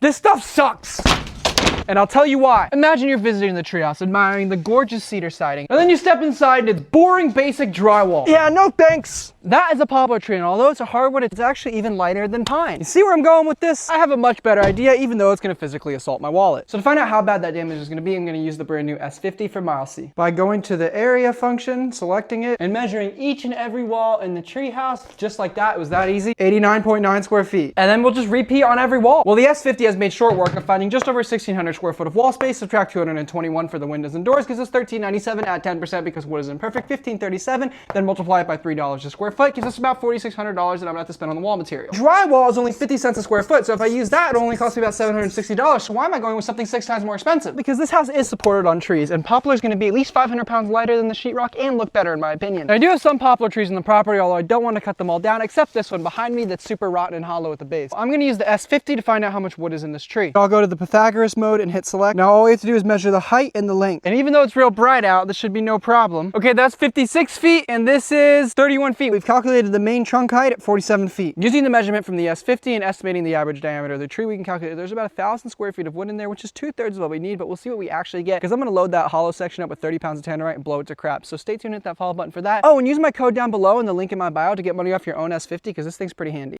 This stuff sucks. And I'll tell you why. Imagine you're visiting the treehouse, admiring the gorgeous cedar siding, and then you step inside and it's boring basic drywall. Yeah, no thanks. That is a poplar tree, and although it's a hardwood, it's actually even lighter than pine. You see where I'm going with this? I have a much better idea, even though it's gonna physically assault my wallet. So to find out how bad that damage is gonna be, I'm gonna use the brand new S50 from Milesy. By going to the area function, selecting it, and measuring each and every wall in the treehouse, just like that, it was that easy. 89.9 square feet. And then we'll just repeat on every wall. Well, the S50 has made short work of finding just over 1,600 square foot of wall space. Subtract 221 for the windows and doors gives us $1,397. Add 10% because wood is imperfect, $1,537. Then multiply it by $3 a square foot gives us about $4,600 that I'm gonna have to spend on the wall material. Drywall is only 50 cents a square foot, so if I use that, it only costs me about $760. So why am I going with something 6 times more expensive? Because this house is supported on trees, and poplar is gonna be at least 500 pounds lighter than the sheetrock and look better in my opinion. And I do have some poplar trees in the property, although I don't want to cut them all down, except this one behind me that's super rotten and hollow at the base. I'm gonna use the S50 to find out how much wood is in this tree. I'll go to the Pythagoras mode and hit select. Now all we have to do is measure the height and the length. And even though it's real bright out, this should be no problem. Okay, that's 56 feet and this is 31 feet. We've calculated the main trunk height at 47 feet. Using the measurement from the S50 and estimating the average diameter of the tree, we can calculate there's about 1,000 square feet of wood in there, which is 2/3 of what we need, but we'll see what we actually get because I'm gonna load that hollow section up with 30 pounds of tannerite and blow it to crap. So stay tuned, hit that follow button for that. Oh, and use my code down below in the link in my bio to get money off your own S50 because this thing's pretty handy.